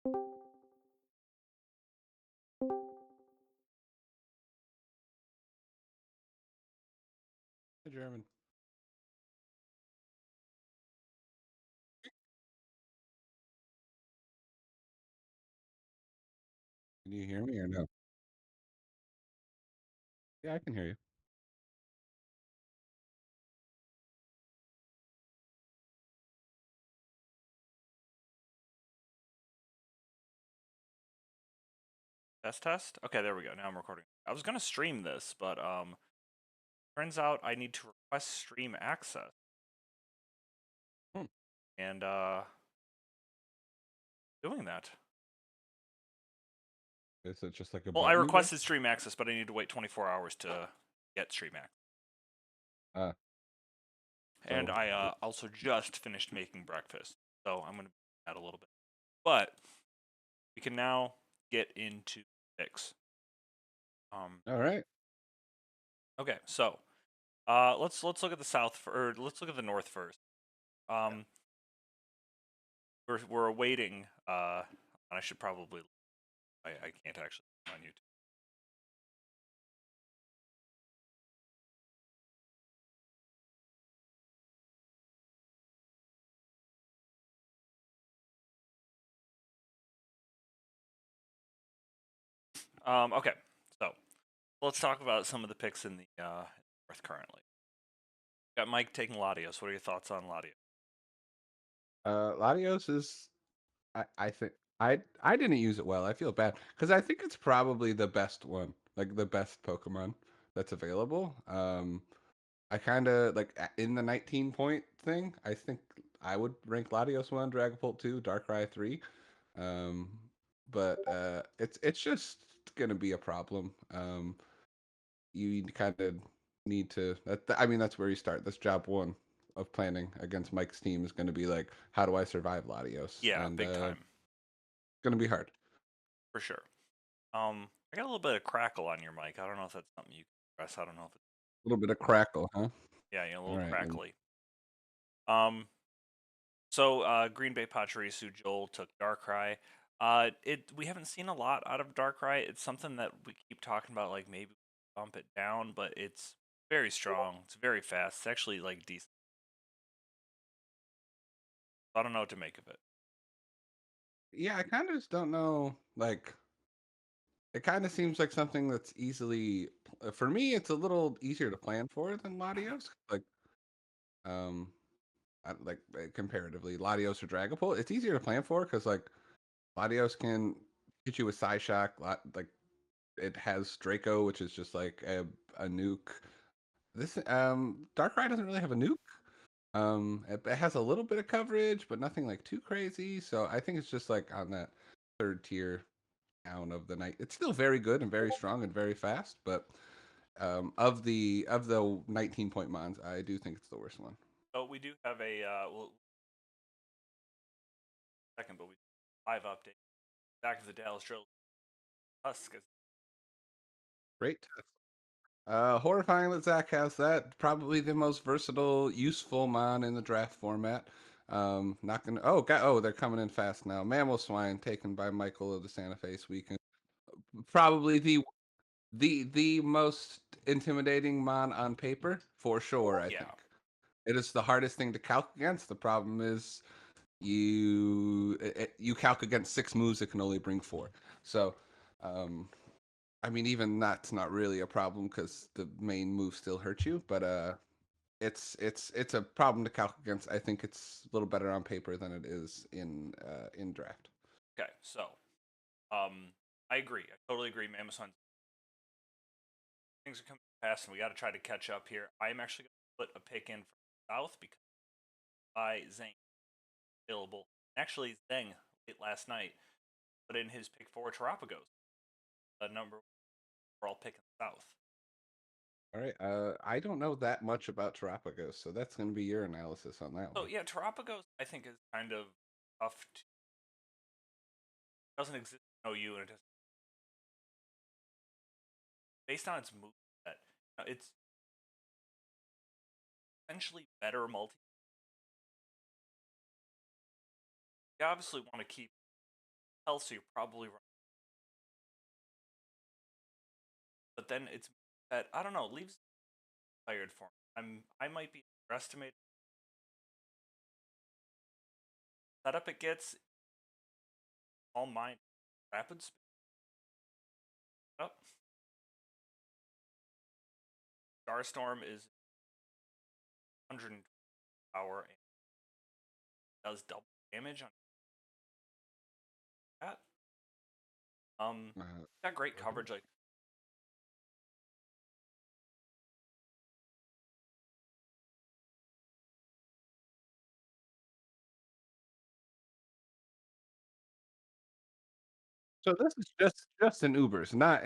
Hey, German. Can you hear me or no? Yeah, I can hear you. Test test? Okay, there we go. Now I'm recording. I was gonna stream this, but turns out I need to request stream access. Hmm. And doing that. Is it just like a Well, I button you get? requested stream access, but I need to wait 24 hours to get stream access. Uh, And so I also just finished making breakfast, so I'm gonna add a little bit. But we can now get into picks. all right. Okay, so let's look at the or let's look at the north first. Um, we're awaiting. I should probably. I can't actually on YouTube. Okay, so let's talk about some of the picks in the North currently. Got Mike taking Latios. What are your thoughts on Latios? Latios is I think I didn't use it well. I feel bad because I think it's probably the best one, like the best Pokemon that's available. I kind of like in the 19 point thing. I think I would rank Latios 1, Dragapult 2, Darkrai 3. Um, but it's just gonna be a problem. You kind of need to I mean that's where you start. That's job one of planning against Mike's team is going to be like, how do I survive Latios? Yeah, And big time it's going to be hard. for sure. I got a little bit of crackle on your mic. I don't know if that's something you can press. I don't know if it's A little bit of crackle, huh? yeah, you know, a All little right. crackly. Um, so Green Bay Pachirisu Joel took Darkrai. We haven't seen a lot out of Darkrai. It's something that we keep talking about, like maybe bump it down, but it's very strong. It's very fast. It's actually like decent. I don't know what to make of it. Yeah, I kind of just don't know. Like, it kind of seems like something that's easily, for me, it's a little easier to plan for than Latios. Um, comparatively, Latios or Dragapult, it's easier to plan for because like Latios can hit you with Psyshock. Like it has Draco, which is just like a nuke. This Darkrai doesn't really have a nuke. It has a little bit of coverage, but nothing like too crazy. So I think it's just like on that third tier down of the night. It's still very good and very strong and very fast, but of the 19 point mons, I do think it's the worst one. So we do have a well, second, but we live update. Back of the Dallas Drill Husk. Great. Horrifying that Zach has that. Probably the most versatile, useful mon in the draft format. Not gonna. They're coming in fast now. Mammal Swine taken by Michael of the Santa Fe Weekend. Probably the most intimidating mon on paper for sure. I Yeah. think it is the hardest thing to calc against. The problem is you calc against six moves. It can only bring four. So, um, I mean, even that's not really a problem because the main move still hurts you. But it's a problem to calc against. I think it's a little better on paper than it is in draft. Okay. So I agree. I totally agree. Mammoth things are coming fast, and we got to try to catch up here. I am actually going to put a pick in for South because I Zhang available. Actually, Zhang late last night put in his pick for Terapagos, the number overall pick in the South. All right. I don't know that much about Terapagos, so that's going to be your analysis on that So one. yeah, Terapagos I think is kind of tough. Doesn't exist in OU, and it is based on its move set. It's essentially better multi. You obviously want to keep health, so you're probably right. But then it's that I don't know, leaves tired for me. I might be underestimating the setup it gets. All mine rapid speed up. Starstorm is 100 power and does double damage on that. Uh, Got great coverage. Like so this is just an Ubers, not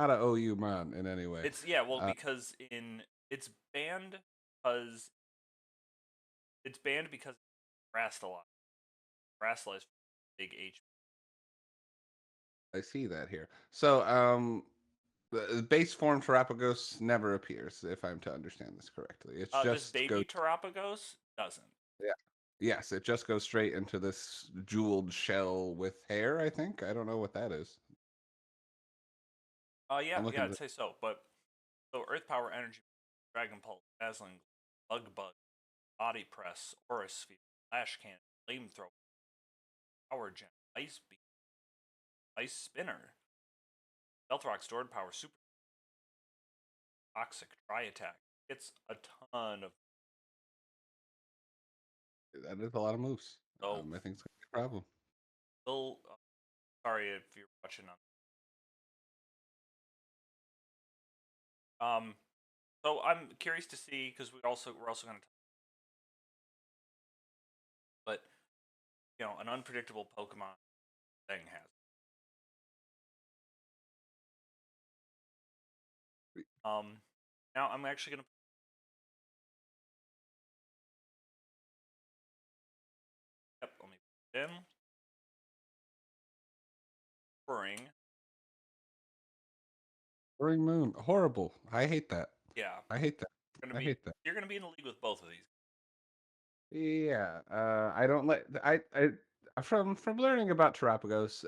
a OU mon in any way. it's yeah, well, Uh, because in because it's banned because Rast a lot. Rastla is big HP. I see that here. So the base form Terapagos never appears, if I'm to understand this correctly. It's This just baby goes. Terapagos doesn't. Yeah. Yes, it just goes straight into this jeweled shell with hair, I think. I don't know what that is. Yeah, I'm yeah, looking I'd at say so. But so Earth Power Energy, Dragon Pulse, Dazzling, Bug Bug, Body Press, Aura Sphere, Flash Cannon, Flamethrower, Power Gem, Ice Beam, Ice Spinner, Stealth Rock, Stored Power, Super Toxic, Dry Attack. It's a ton of that is a lot of moves. so. I think it's gonna be a problem. Still, sorry if you're watching on. Um, so I'm curious to see because we're also going to, but an unpredictable Pokemon thing has. Um, Now I'm actually going to let me put it in Spring. Ring Moon, horrible. I hate that. Yeah, I hate that. going to I be hate that. you're going to be in the league with both of these. Yeah, I don't like. From learning about Terapagos,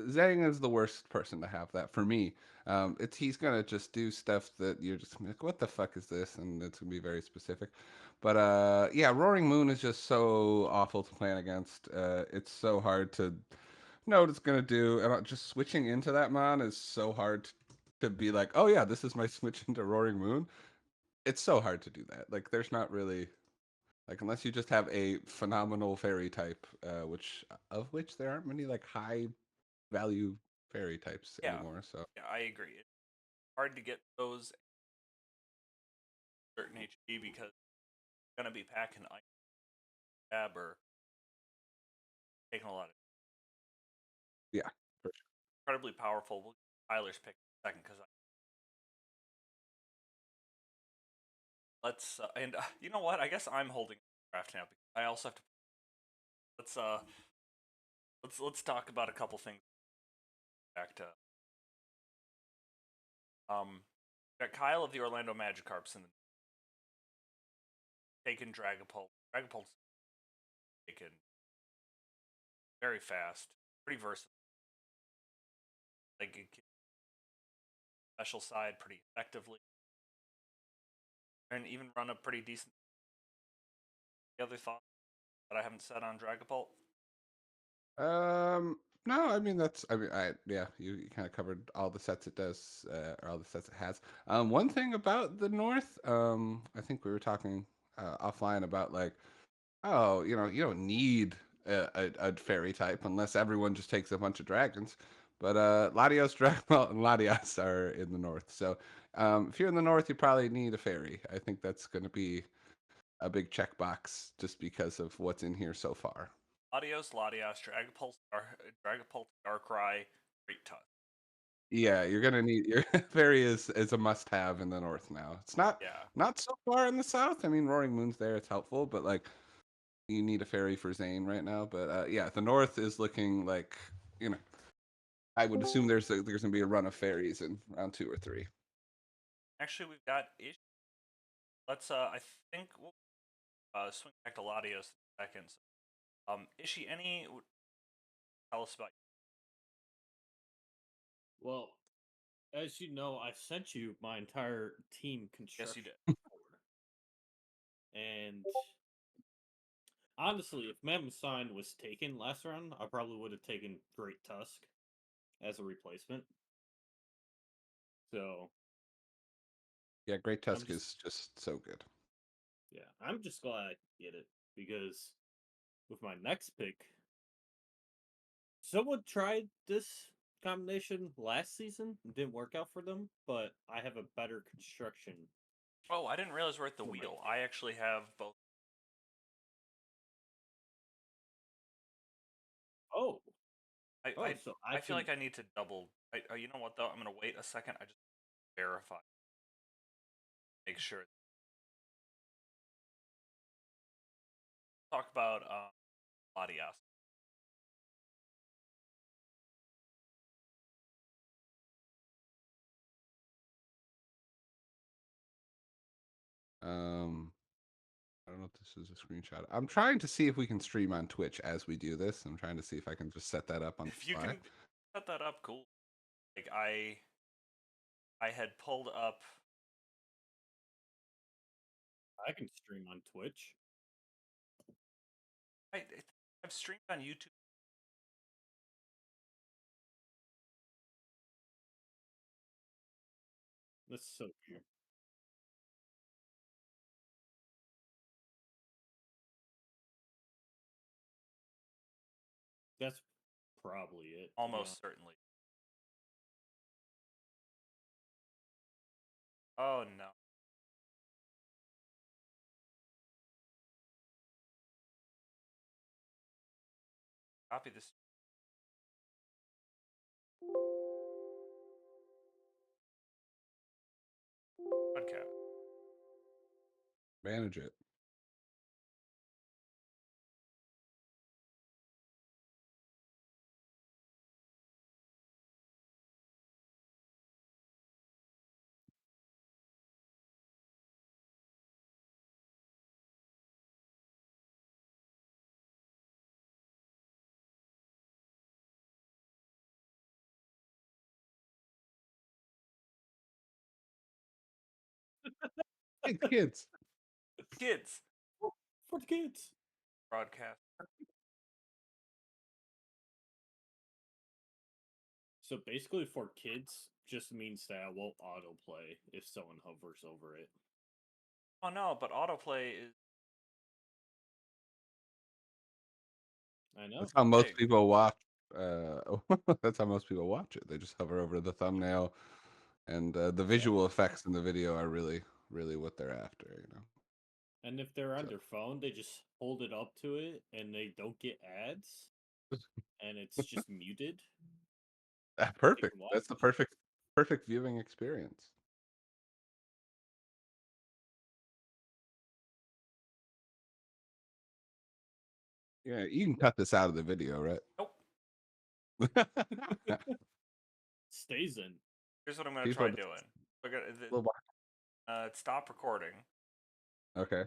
Zhang is the worst person to have that for me. It's he's gonna just do stuff that you're just like, what the fuck is this? And it's gonna be very specific. But yeah, Roaring Moon is just so awful to plan against. It's so hard to know what it's gonna do, and just switching into that mon is so hard to be like, oh yeah, this is my switch into Roaring Moon. It's so hard to do that. Like, there's not really. Like unless you just have a phenomenal fairy type, which there aren't many like high value fairy types Yeah, anymore. So yeah, I agree. It's hard to get those certain HP because it's going to be packing Ice Tab or taking a lot of yeah, for sure. incredibly powerful. We'll get Tyler's pick in a second because let's and you know what? I guess I'm holding the draft now because I also have to let's uh let's talk about a couple things back to got Kyle of the Orlando Magikarps in the taken Dragapult. Dragapult's taken very fast, pretty versatile. Like it can special side pretty effectively, and even run a pretty decent. The other thought that I haven't said on Dragapult. No, I mean yeah, you kind of covered all the sets it does, or all the sets it has. One thing about the North, I think we were talking offline about like, oh, you don't need a fairy type unless everyone just takes a bunch of dragons. But Latios, Dragapult, and Latias are in the north. So if you're in the north, you probably need a fairy. I think that's going to be a big checkbox just because of what's in here so far. Latios, Latias, Dragapult, Darkrai, Great Tusk. Yeah, you're gonna need your fairy is a must-have in the north now. It's Yeah, not so far in the south. I mean, Roaring Moon's there; it's helpful, but like you need a fairy for Zane right now. But yeah, the north is looking like you know I would assume there's gonna be a run of fairies in round 2 or 3. actually we've got Ish. Let's I think we'll swing back to Latios in a second. So, Ishi, tell us about. Well, as you know, I sent you my entire team Yes, you construction did. board, and honestly, if Mammoth Sign was taken last round, I probably would have taken Great Tusk as a replacement. So Yeah, Great I'm Tusk just is just so good. I'm just glad I get it because with my next pick, someone tried this combination last season, it didn't work out for them, but I have a better construction Oh, I didn't realize we're at the for my wheel. team. I actually have both. Oh, I oh, I, so I I feel can like I need to double. You know what though? I'm gonna wait a second. I just verify, make sure. Talk about Latias. Um, I don't know if this is a screenshot. I'm trying to see if we can stream on Twitch as we do this. I'm trying to see if I can just set that up on the If you fly. can set that up, cool. Like I had pulled up. I can stream on Twitch. I I've streamed on YouTube. That's so weird. That's probably it, to be honest. Almost certainly. Oh no. Copy this podcast. Manage it. Hey, kids. Kids For the kids. broadcast. So basically, for kids, just means that I won't autoplay if someone hovers over it. Oh no, but autoplay is I That's know. how most big. people watch. That's how most people watch it. They just hover over the thumbnail, and the Yeah. visual effects in the video are really, really what they're after. And if they're on So their phone, they just hold it up to it and they don't get ads and it's just muted. They perfect. can That's the watch. perfect viewing experience. Yeah, you can cut this out of the video, right? Nope. Stays in. Here's what I'm gonna People try just doing. We're gonna little. stop recording. Okay.